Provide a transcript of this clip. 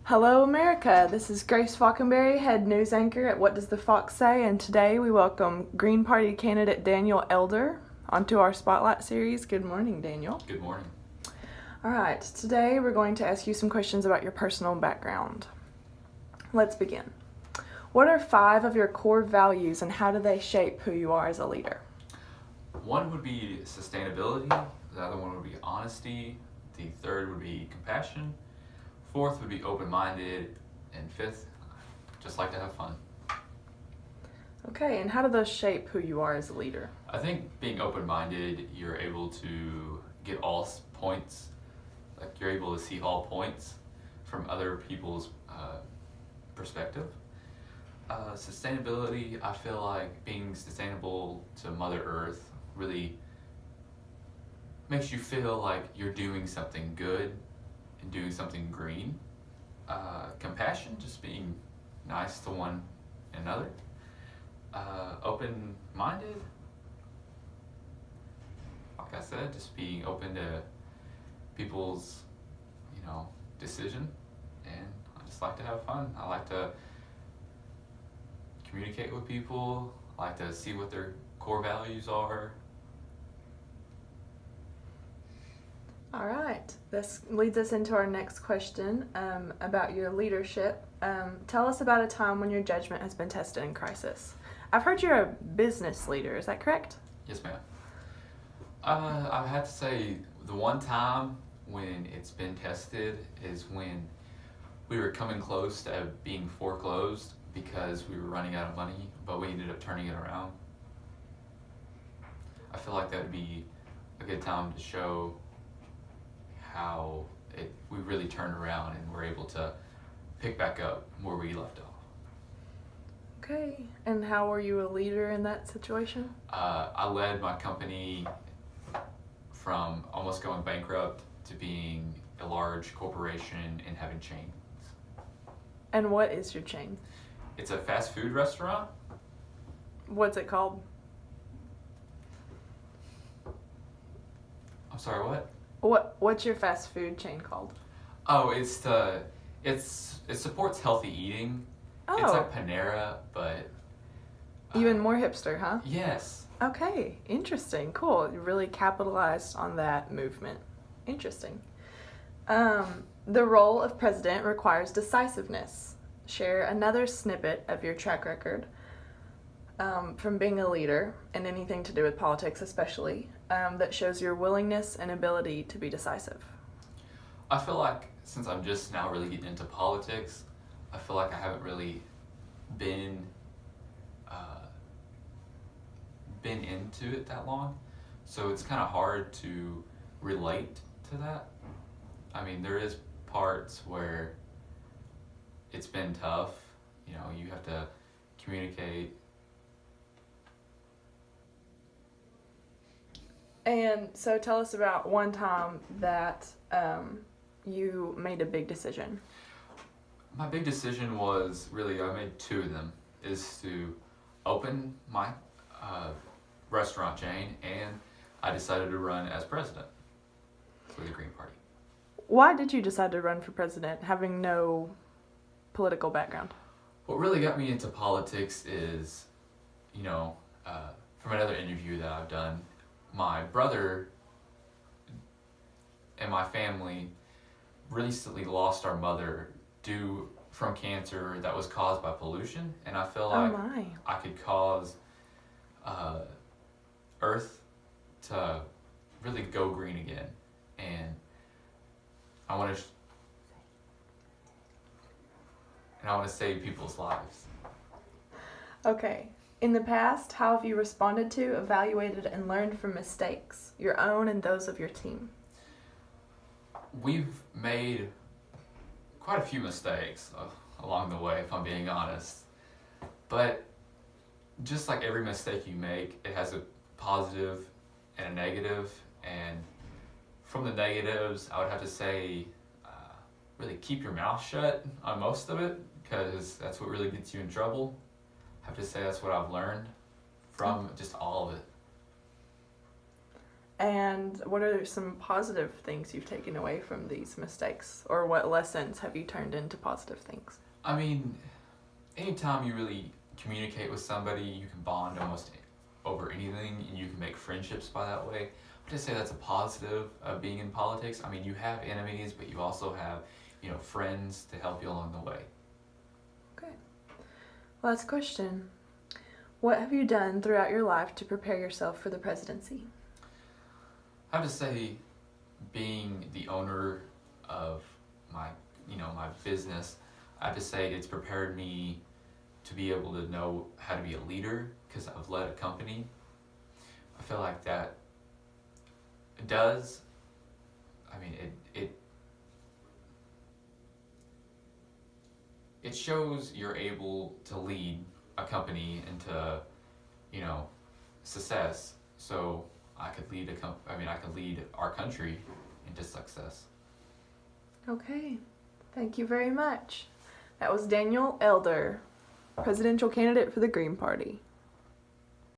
Hello, America. This is Grace Falconberry, head news anchor at What Does the Fox Say? And today we welcome Green Party candidate Daniel Elder onto our Spotlight series. Good morning, Daniel. Good morning. All right, today we're going to ask you some questions about your personal background. Let's begin. What are 5 of your core values and how do they shape who you are as a leader? One would be sustainability, the other one would be honesty, the third would be compassion, fourth would be open-minded, and fifth, just like to have fun. Okay, and how do those shape who you are as a leader? I think being open-minded, you're able to get all points, like you're able to see all points from other people's perspective. Sustainability, I feel like being sustainable to Mother Earth really makes you feel like you're doing something good and doing something green. Compassion, just being nice to one another. Open-minded, like I said, just being open to people's, decision. And I just like to have fun. I like to communicate with people. I like to see what their core values are. All right, this leads us into our next question about your leadership. Tell us about a time when your judgment has been tested in crisis. I've heard you're a business leader, is that correct? Yes, ma'am. I have to say the one time when it's been tested is when we were coming close to being foreclosed because we were running out of money, but we ended up turning it around. I feel like that would be a good time to show how we really turned around and were able to pick back up where we left off. Okay, and how were you a leader in that situation? I led my company from almost going bankrupt to being a large corporation and having chains. And what is your chain? It's a fast food restaurant. What's it called? I'm sorry, what? What's your fast food chain called? Oh, it supports healthy eating. Oh. It's like Panera, but Even more hipster, huh? yes. Okay, interesting, cool. You really capitalized on that movement. Interesting. The role of president requires decisiveness. Share another snippet of your track record from being a leader and anything to do with politics especially, that shows your willingness and ability to be decisive. I feel like since I'm just now really getting into politics, I feel like I haven't really been into it that long, so it's kind of hard to relate to that. I mean, there is parts where it's been tough, you have to communicate. And so tell us about one time that you made a big decision. My big decision was really, I made 2 of them, is to open my restaurant chain, and I decided to run as president for the Green Party. Why did you decide to run for president, having no political background? What really got me into politics is, from another interview that I've done, my brother and my family recently lost our mother from cancer that was caused by pollution, and I feel like I could cause Earth to really go green again, and I want to save people's lives. Okay. In the past, how have you responded to, evaluated, and learned from mistakes, your own and those of your team? We've made quite a few mistakes along the way, if I'm being honest. But just like every mistake you make, it has a positive and a negative. And from the negatives, I would have to say, really keep your mouth shut on most of it, because that's what really gets you in trouble. I have to say that's what I've learned from just all of it. And what are some positive things you've taken away from these mistakes? Or what lessons have you turned into positive things? I mean, anytime you really communicate with somebody, you can bond almost over anything, and you can make friendships by that way. I just say that's a positive of being in politics. I mean, you have enemies, but you also have, friends to help you along the way. Okay. Last question. What have you done throughout your life to prepare yourself for the presidency? I have to say, being the owner of my, my business, I have to say it's prepared me to be able to know how to be a leader, because I've led a company. I feel like that does, I mean, it shows you're able to lead a company into, success. So I could lead I could lead our country into success. Okay. Thank you very much. That was Daniel Elder, presidential candidate for the Green Party.